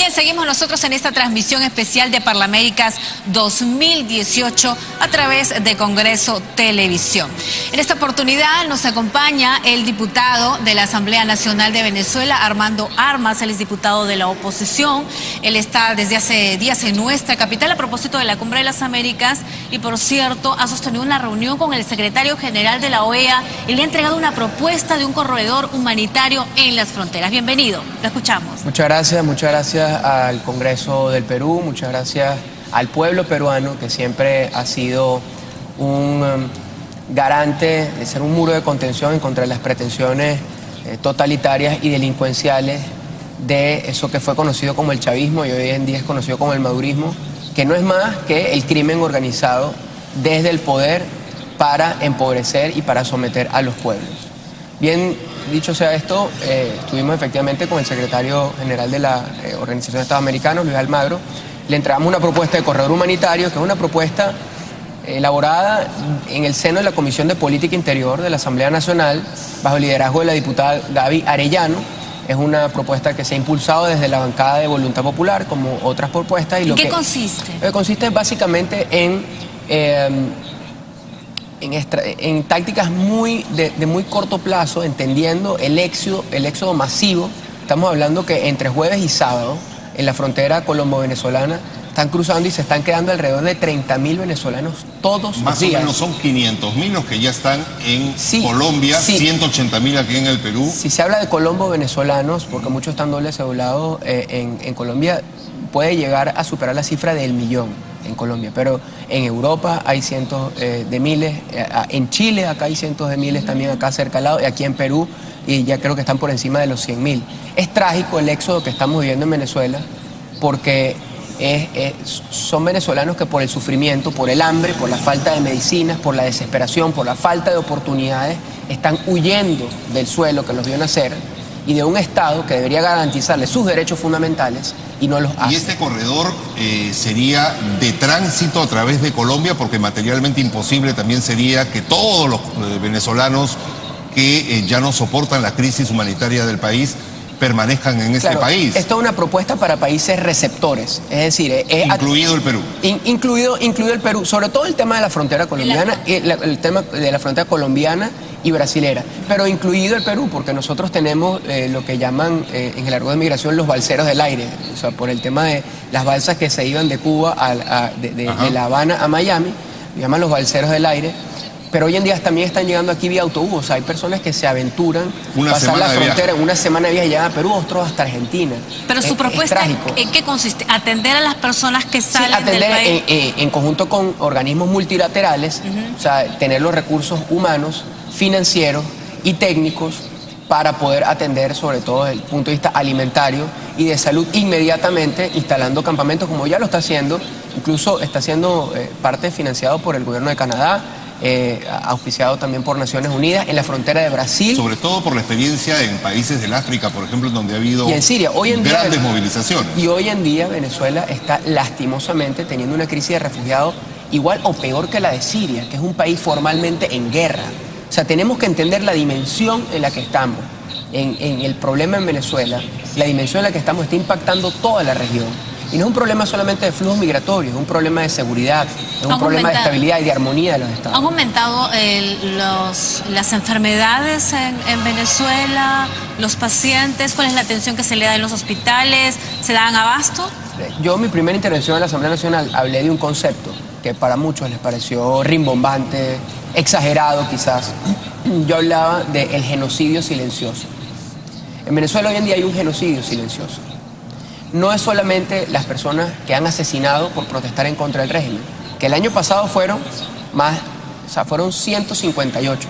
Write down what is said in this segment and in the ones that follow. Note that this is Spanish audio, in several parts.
Bien, seguimos nosotros en esta transmisión especial de Parlaméricas 2018 a través de Congreso Televisión. En esta oportunidad nos acompaña el diputado de la Asamblea Nacional de Venezuela, Armando Armas. Él es diputado de la oposición. Él está desde hace días en nuestra capital a propósito de la Cumbre de las Américas y, por cierto, ha sostenido una reunión con el secretario general de la OEA y le ha entregado una propuesta de un corredor humanitario en las fronteras. Bienvenido, lo escuchamos. Muchas gracias al Congreso del Perú, muchas gracias al pueblo peruano, que siempre ha sido un garante de ser un muro de contención en contra de las pretensiones totalitarias y delincuenciales de eso que fue conocido como el chavismo y hoy en día es conocido como el madurismo, que no es más que el crimen organizado desde el poder para empobrecer y para someter a los pueblos. Bien, dicho sea esto, estuvimos efectivamente con el secretario general de la Organización de Estados Americanos, Luis Almagro. Le entregamos una propuesta de corredor humanitario, que es una propuesta elaborada en el seno de la Comisión de Política Interior de la Asamblea Nacional, bajo el liderazgo de la diputada Gaby Arellano. Es una propuesta que se ha impulsado desde la bancada de Voluntad Popular, como otras propuestas. ¿En qué consiste? Consiste básicamente en tácticas de muy corto plazo, entendiendo el éxodo masivo. Estamos hablando que entre jueves y sábado, en la frontera colombo-venezolana, están cruzando y se están quedando alrededor de 30.000 venezolanos todos los días. Más o menos son 500.000 los que ya están en Colombia, 180.000 aquí en el Perú. Si se habla de colombo-venezolanos, porque muchos están doble cedulados en Colombia, puede llegar a superar la cifra del 1.000.000 en Colombia, pero en Europa hay cientos de miles, en Chile acá hay cientos de miles también acá cerca al lado, y aquí en Perú, y ya creo que están por encima de los 100.000. Es trágico el éxodo que estamos viviendo en Venezuela, porque son venezolanos que por el sufrimiento, por el hambre, por la falta de medicinas, por la desesperación, por la falta de oportunidades, están huyendo del suelo que los vio nacer y de un Estado que debería garantizarles sus derechos fundamentales y no los hace. ¿Y este corredor sería de tránsito a través de Colombia? Porque materialmente imposible también sería que todos los venezolanos que ya no soportan la crisis humanitaria del país permanezcan en este país. Esto es una propuesta para países receptores, es decir... incluido el Perú. Incluido el Perú, sobre todo el tema de la frontera colombiana, el tema de la frontera colombiana y brasilera, pero incluido el Perú, porque nosotros tenemos lo que llaman en el argot de migración los balseros del aire, o sea, por el tema de las balsas que se iban de Cuba, de La Habana a Miami, llaman los balseros del aire. Pero hoy en día también están llegando aquí vía autobús. O sea, hay personas que se aventuran pasar la frontera en una semana de viaje, llegan a Perú, otros hasta Argentina. Pero su propuesta, ¿en qué consiste? ¿Atender a las personas que salen del país? En conjunto con organismos multilaterales, o sea, tener los recursos humanos, financieros y técnicos para poder atender, sobre todo desde el punto de vista alimentario y de salud, inmediatamente instalando campamentos, como ya lo está haciendo. Incluso está siendo parte financiado por el gobierno de Canadá, auspiciado también por Naciones Unidas, en la frontera de Brasil. Sobre todo por la experiencia en países del África, por ejemplo, donde ha habido y en Siria, grandes movilizaciones. Y hoy en día Venezuela está lastimosamente teniendo una crisis de refugiados igual o peor que la de Siria, que es un país formalmente en guerra. O sea, tenemos que entender la dimensión en la que estamos, en el problema en Venezuela. La dimensión en la que estamos está impactando toda la región. Y no es un problema solamente de flujos migratorios, es un problema de seguridad, es un problema de estabilidad y de armonía de los estados. ¿Han aumentado las enfermedades en Venezuela, los pacientes? ¿Cuál es la atención que se le da en los hospitales? ¿Se dan abasto? Yo en mi primera intervención en la Asamblea Nacional hablé de un concepto que para muchos les pareció rimbombante, exagerado quizás. Yo hablaba del genocidio silencioso. En Venezuela hoy en día hay un genocidio silencioso. No es solamente las personas que han asesinado por protestar en contra del régimen, que el año pasado fueron 158,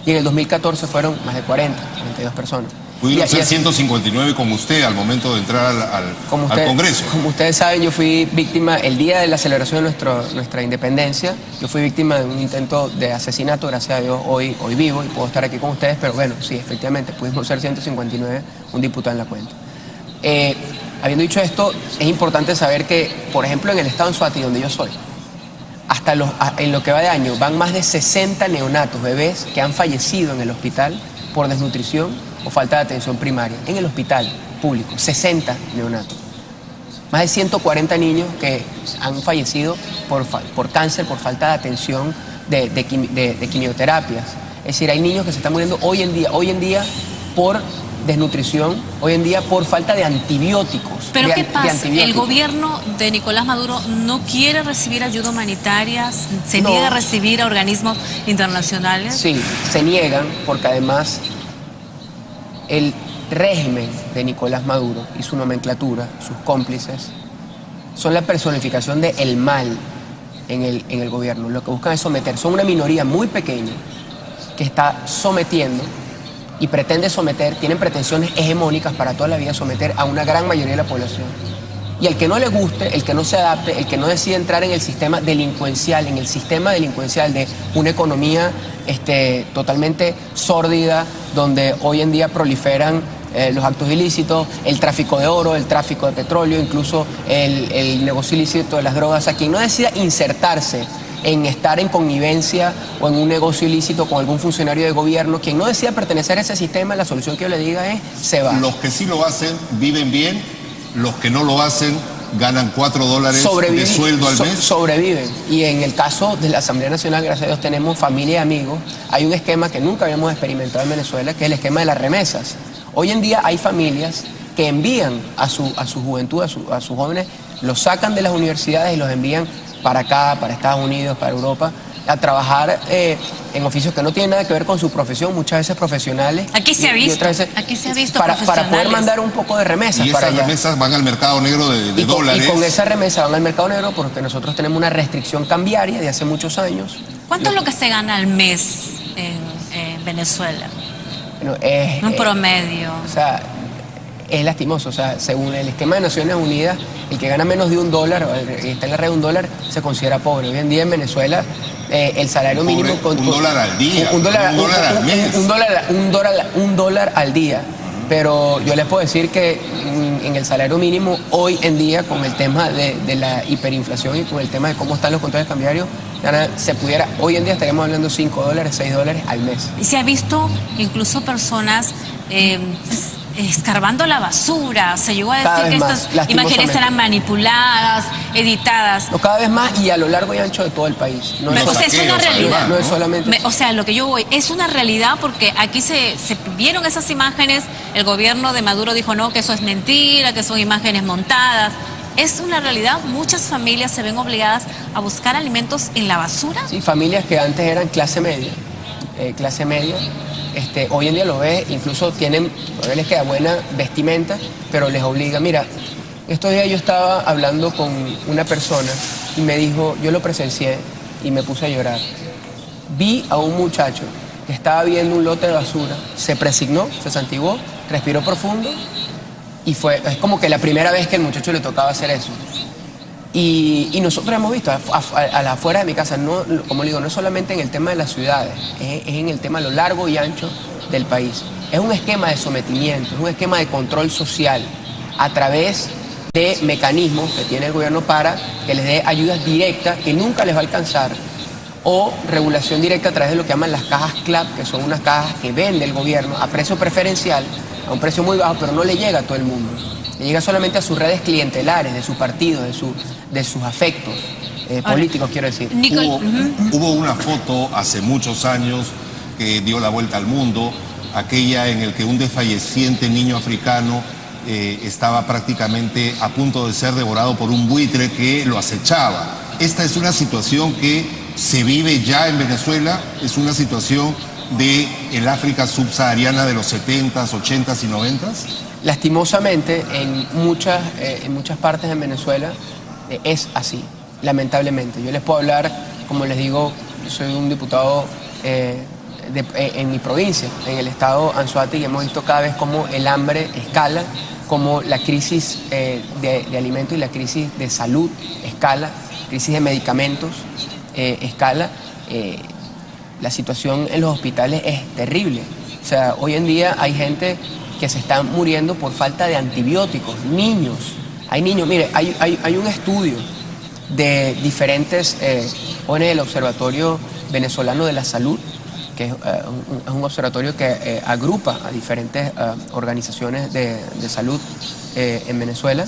y en el 2014 fueron más de 42 personas. Pudieron ser 159 como usted al momento de entrar al Congreso. Como ustedes saben, yo fui víctima, el día de la celebración de nuestra independencia, yo fui víctima de un intento de asesinato. Gracias a Dios hoy vivo y puedo estar aquí con ustedes, pero bueno, sí, efectivamente, pudimos ser 159, un diputado en la cuenta. Habiendo dicho esto, es importante saber que, por ejemplo, en el estado de Anzoátegui, donde yo soy, en lo que va de año, van más de 60 neonatos, bebés, que han fallecido en el hospital por desnutrición o falta de atención primaria, en el hospital público, 60 neonatos. Más de 140 niños que han fallecido por cáncer, por falta de atención de quimioterapias. Es decir, hay niños que se están muriendo hoy en día por desnutrición, hoy en día por falta de antibióticos. ¿Pero qué pasa? ¿El gobierno de Nicolás Maduro no quiere recibir ayuda humanitaria? ¿Se niega a recibir a organismos internacionales? Sí, se niegan porque además el régimen de Nicolás Maduro y su nomenclatura, sus cómplices, son la personificación del mal en el gobierno. Lo que buscan es someter. Son una minoría muy pequeña que está sometiendo y pretende someter, tienen pretensiones hegemónicas para toda la vida someter a una gran mayoría de la población. Y el que no le guste, el que no se adapte, el que no decide entrar en el sistema delincuencial, de una economía totalmente sórdida, donde hoy en día proliferan los actos ilícitos, el tráfico de oro, el tráfico de petróleo, incluso el negocio ilícito de las drogas. O sea, quien no decida insertarse en estar en connivencia o en un negocio ilícito con algún funcionario de gobierno, quien no decida pertenecer a ese sistema, la solución que yo le diga es, se va. Los que sí lo hacen viven bien, los que no lo hacen ganan $4 de sueldo al mes. Sobreviven. Y en el caso de la Asamblea Nacional, gracias a Dios, tenemos familia y amigos. Hay un esquema que nunca habíamos experimentado en Venezuela, que es el esquema de las remesas. Hoy en día hay familias que envían a su juventud, a sus jóvenes, los sacan de las universidades y los envían para acá, para Estados Unidos, para Europa, a trabajar en oficios que no tienen nada que ver con su profesión, muchas veces profesionales. Aquí se ha visto, para poder mandar un poco de remesas. Y esas remesas van al mercado negro de dólares. Y con esa remesa van al mercado negro porque nosotros tenemos una restricción cambiaria de hace muchos años. ¿Cuánto es lo que se gana al mes en Venezuela? Bueno, un promedio. O sea, es lastimoso. O sea, según el esquema de Naciones Unidas, el que gana menos de $1, o está en la red de $1, se considera pobre. Hoy en día en Venezuela el salario mínimo... $1 al día, $1 al mes. Un dólar al día. Pero yo les puedo decir que en el salario mínimo hoy en día, con el tema de la hiperinflación y con el tema de cómo están los controles cambiarios, hoy en día estaríamos hablando $5, $6 al mes. Y se ha visto incluso personas escarbando la basura. Se llegó a decir que estas imágenes eran manipuladas, editadas. No, cada vez más y a lo largo y ancho de todo el país. O sea, es una realidad. No es solamente... O sea, lo que yo voy, es una realidad porque aquí se vieron esas imágenes, el gobierno de Maduro dijo no, que eso es mentira, que son imágenes montadas. Es una realidad, muchas familias se ven obligadas a buscar alimentos en la basura. Sí, familias que antes eran clase media, hoy en día lo ves, incluso les queda buena vestimenta, pero les obliga. Mira, estos días yo estaba hablando con una persona y me dijo, yo lo presencié y me puse a llorar. Vi a un muchacho que estaba viendo un lote de basura, se presignó, se santiguó, respiró profundo y es como que la primera vez que el muchacho le tocaba hacer eso. Y nosotros hemos visto a la afuera de mi casa, no, como le digo, no solamente en el tema de las ciudades, es en el tema a lo largo y ancho del país. Es un esquema de sometimiento, es un esquema de control social a través de mecanismos que tiene el gobierno para que les dé ayudas directas que nunca les va a alcanzar, o regulación directa a través de lo que llaman las cajas CLAP, que son unas cajas que vende el gobierno a precio preferencial, a un precio muy bajo, pero no le llega a todo el mundo. Le llega solamente a sus redes clientelares, de sus partidos, de sus afectos políticos, quiero decir. Hubo una foto hace muchos años que dio la vuelta al mundo, aquella en el que un desfalleciente niño africano estaba prácticamente a punto de ser devorado por un buitre que lo acechaba. Esta es una situación que se vive ya en Venezuela, es una situación de el África subsahariana de los 70s, 80s y 90s. Lastimosamente, en muchas partes de Venezuela es así, lamentablemente. Yo les puedo hablar, como les digo, yo soy un diputado en mi provincia, en el estado Anzoátegui, y hemos visto cada vez cómo el hambre escala, cómo la crisis de alimentos y la crisis de salud escala, crisis de medicamentos escala. La situación en los hospitales es terrible. O sea, hoy en día hay gente que se están muriendo por falta de antibióticos, niños. Hay niños, mire, hay un estudio de diferentes ONG del Observatorio Venezolano de la Salud, que es un observatorio que agrupa a diferentes organizaciones de salud en Venezuela,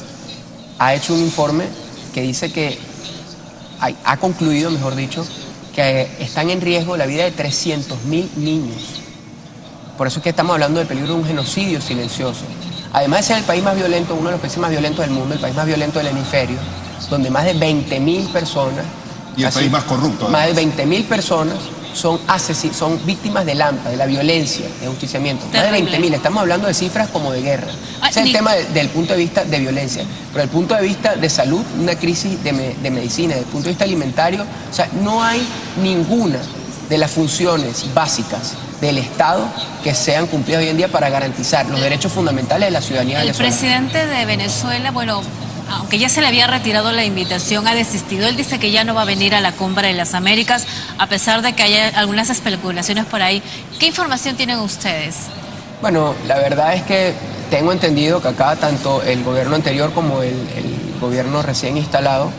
ha hecho un informe que dice que ha concluido, mejor dicho, que están en riesgo la vida de 300.000 niños. Por eso es que estamos hablando del peligro de un genocidio silencioso. Además de ser el país más violento, uno de los países más violentos del mundo, el país más violento del hemisferio, donde más de 20.000 personas... Y el país más corrupto. Más de 20.000 personas son víctimas del AMPA, de la violencia, de justiciamiento. Terrible. Más de 20.000, estamos hablando de cifras como de guerra. Ese es el tema del punto de vista de violencia. Pero desde el punto de vista de salud, una crisis de medicina, desde el punto de vista alimentario, o sea, no hay ninguna de las funciones básicas del Estado que sean cumplidas hoy en día para garantizar los derechos fundamentales de la ciudadanía venezolana. El presidente de Venezuela, bueno, aunque ya se le había retirado la invitación, ha desistido. Él dice que ya no va a venir a la Cumbre de las Américas, a pesar de que haya algunas especulaciones por ahí. ¿Qué información tienen ustedes? Bueno, la verdad es que tengo entendido que acá tanto el gobierno anterior como el gobierno recién instalado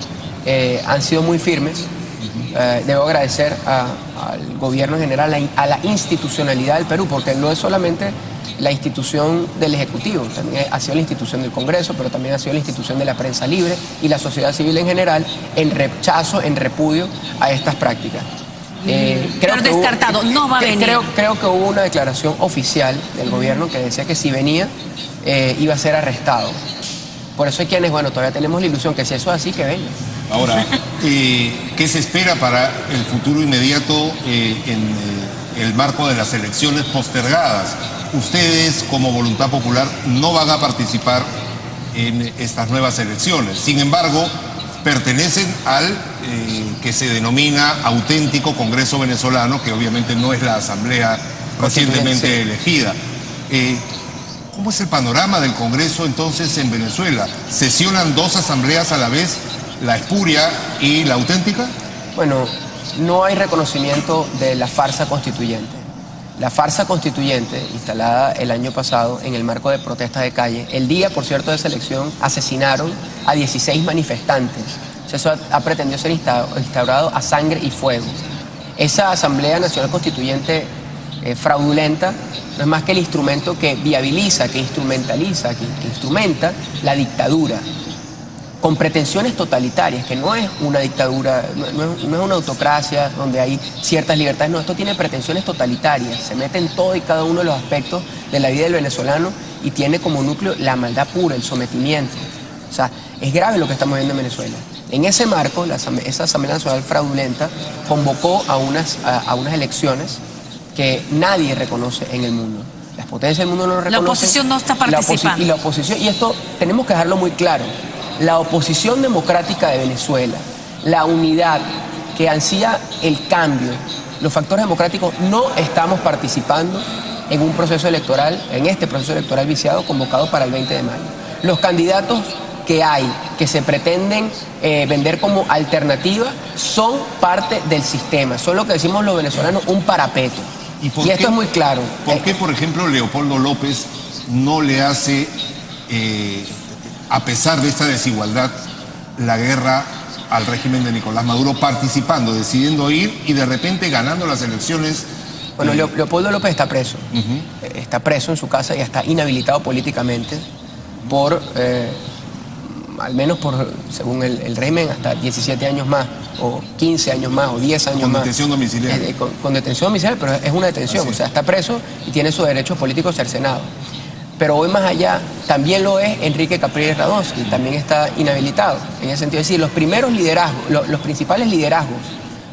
han sido muy firmes. Debo agradecer al gobierno en general, a la institucionalidad del Perú, porque no es solamente la institución del Ejecutivo, también ha sido la institución del Congreso, pero también ha sido la institución de la prensa libre y la sociedad civil en general, en rechazo, en repudio a estas prácticas. Pero descartado, no va a venir. Creo que hubo una declaración oficial del gobierno que decía que si venía iba a ser arrestado. Por eso hay quienes, bueno, todavía tenemos la ilusión que si eso es así, que venga. Ahora, ¿qué se espera para el futuro inmediato en el marco de las elecciones postergadas? Ustedes, como Voluntad Popular, no van a participar en estas nuevas elecciones. Sin embargo, pertenecen al que se denomina auténtico Congreso venezolano, que obviamente no es la asamblea recientemente elegida. ¿Cómo es el panorama del Congreso entonces en Venezuela? ¿Sesionan dos asambleas a la vez, la espuria y la auténtica? Bueno, no hay reconocimiento de la farsa constituyente. La farsa constituyente, instalada el año pasado en el marco de protestas de calle, el día, por cierto, de esa elección, asesinaron a 16 manifestantes. O sea, eso ha pretendido ser instaurado a sangre y fuego. Esa Asamblea Nacional Constituyente fraudulenta no es más que el instrumento que viabiliza, que instrumentaliza, que instrumenta la dictadura, con pretensiones totalitarias, que no es una dictadura, no es una autocracia donde hay ciertas libertades, no, esto tiene pretensiones totalitarias, se mete en todo y cada uno de los aspectos de la vida del venezolano y tiene como núcleo la maldad pura, el sometimiento. O sea, es grave lo que estamos viendo en Venezuela. En ese marco, esa Asamblea Nacional fraudulenta convocó a unas elecciones que nadie reconoce en el mundo. Las potencias del mundo no lo reconocen. La oposición no está participando. La oposición, y esto tenemos que dejarlo muy claro, la oposición democrática de Venezuela, la unidad que ansía el cambio, los factores democráticos, no estamos participando en un proceso electoral, en este proceso electoral viciado convocado para el 20 de mayo. Los candidatos que hay, que se pretenden vender como alternativa, son parte del sistema, son lo que decimos los venezolanos, un parapeto. Y esto es muy claro. ¿Por qué, por ejemplo, Leopoldo López no le hace, a pesar de esta desigualdad, la guerra al régimen de Nicolás Maduro, participando, decidiendo ir y de repente ganando las elecciones? Bueno, Leopoldo López está preso. Está preso en su casa y está inhabilitado políticamente por, al menos por, según el régimen, hasta 17 años más, o 15 años más, o 10 años más. Con detención domiciliaria. Con detención domiciliaria, pero es una detención. O sea, está preso y tiene sus derechos políticos cercenados. Pero hoy más allá, también lo es Enrique Capriles Radonsky, también está inhabilitado. En ese sentido, es decir, los primeros liderazgos, los principales liderazgos,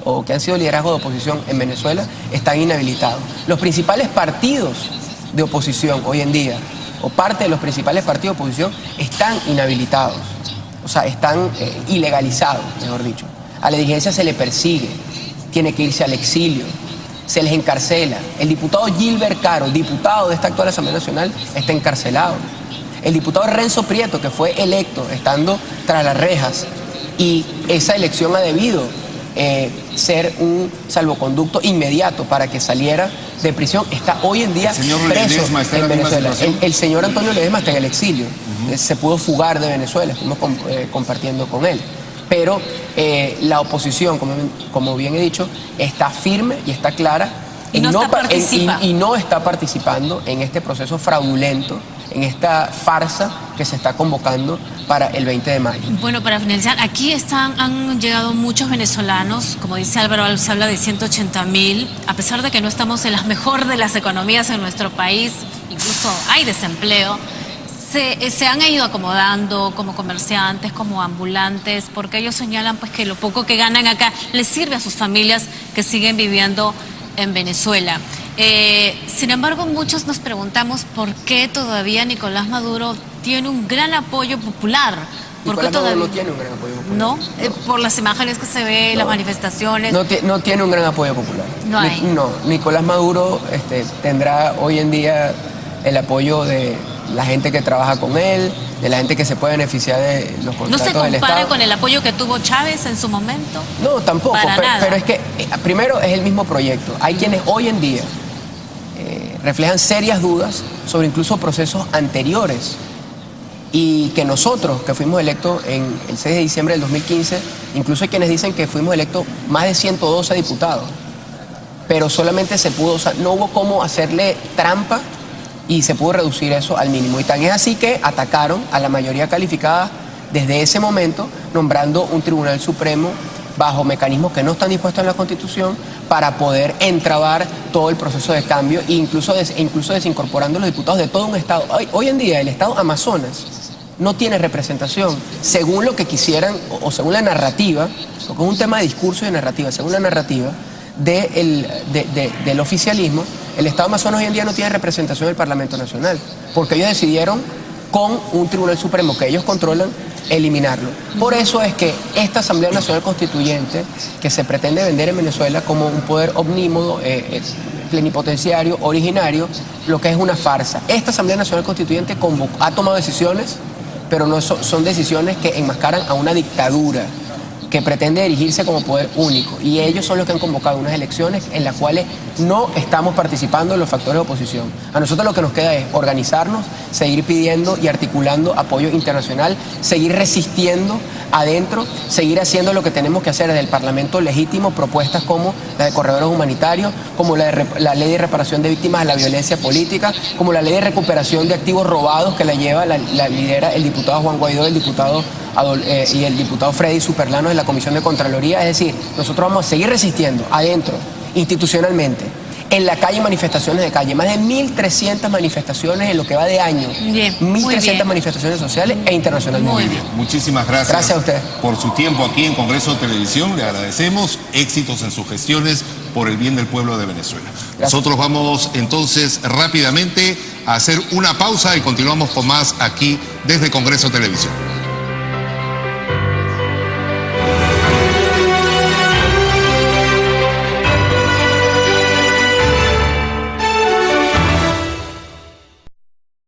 o que han sido liderazgos de oposición en Venezuela, están inhabilitados. Los principales partidos de oposición hoy en día, o parte de los principales partidos de oposición, están inhabilitados. O sea, están ilegalizados, mejor dicho. A la dirigencia se le persigue, tiene que irse al exilio, se les encarcela. El diputado Gilbert Caro, diputado de esta actual Asamblea Nacional, está encarcelado. El diputado Renzo Prieto, que fue electo estando tras las rejas, y esa elección ha debido ser un salvoconducto inmediato para que saliera de prisión, está hoy en día preso en Venezuela. El señor Antonio Ledesma está en el exilio. Se pudo fugar de Venezuela, estuvimos compartiendo con él. Pero la oposición, como bien he dicho, está firme y está clara y no está participando en este proceso fraudulento, en esta farsa que se está convocando para el 20 de mayo. Bueno, para finalizar, aquí han llegado muchos venezolanos, como dice Álvaro, se habla de 180.000, a pesar de que no estamos en la mejor de las economías en nuestro país, incluso hay desempleo. Se han ido acomodando como comerciantes, como ambulantes, porque ellos señalan pues que lo poco que ganan acá les sirve a sus familias que siguen viviendo en Venezuela. Sin embargo, muchos nos preguntamos por qué todavía Nicolás Maduro tiene un gran apoyo popular. Nicolás Maduro no tiene un gran apoyo popular. ¿No? Por las imágenes que se ve, las manifestaciones. No tiene un gran apoyo popular. No hay. No, Nicolás Maduro tendrá hoy en día el apoyo de la gente que trabaja con él, de la gente que se puede beneficiar de los contratos del Estado. ¿No se compara con el apoyo que tuvo Chávez en su momento? No, tampoco, pero es que primero es el mismo proyecto. Hay quienes hoy en día reflejan serias dudas sobre incluso procesos anteriores y que nosotros, que fuimos electos en el 6 de diciembre del 2015, incluso hay quienes dicen que fuimos electos más de 112 diputados, pero solamente se pudo, o sea, no hubo cómo hacerle trampa y se pudo reducir eso al mínimo. Y tan es así que atacaron a la mayoría calificada desde ese momento, nombrando un Tribunal Supremo bajo mecanismos que no están dispuestos en la Constitución para poder entrabar todo el proceso de cambio e incluso desincorporando a los diputados de todo un estado. Hoy en día el estado Amazonas no tiene representación según lo que quisieran o según la narrativa, porque es un tema de discurso y de narrativa, según la narrativa del oficialismo. El estado Amazonas hoy en día no tiene representación en el Parlamento Nacional, porque ellos decidieron con un Tribunal Supremo que ellos controlan eliminarlo. Por eso es que esta Asamblea Nacional Constituyente, que se pretende vender en Venezuela como un poder omnímodo, plenipotenciario, originario, lo que es una farsa. Esta Asamblea Nacional Constituyente ha tomado decisiones, pero no son decisiones que enmascaran a una dictadura que pretende erigirse como poder único, y ellos son los que han convocado unas elecciones en las cuales no estamos participando en los factores de oposición. A nosotros lo que nos queda es organizarnos, seguir pidiendo y articulando apoyo internacional, seguir resistiendo adentro, seguir haciendo lo que tenemos que hacer desde el Parlamento legítimo, propuestas como la de corredores humanitarios, como la ley de reparación de víctimas de la violencia política, como la ley de recuperación de activos robados que la lidera el diputado Juan Guaidó, y el diputado Freddy Superlano de la Comisión de Contraloría. Es decir, nosotros vamos a seguir resistiendo adentro, institucionalmente, en la calle, manifestaciones de calle, más de 1.300 manifestaciones en lo que va de año. Bien, 1.300 manifestaciones sociales e internacionales. Muy bien, muchísimas gracias. Gracias a usted por su tiempo aquí en Congreso de Televisión. Le agradecemos, éxitos en sus gestiones por el bien del pueblo de Venezuela. Gracias. Nosotros vamos entonces rápidamente a hacer una pausa y continuamos con más aquí desde Congreso Televisión.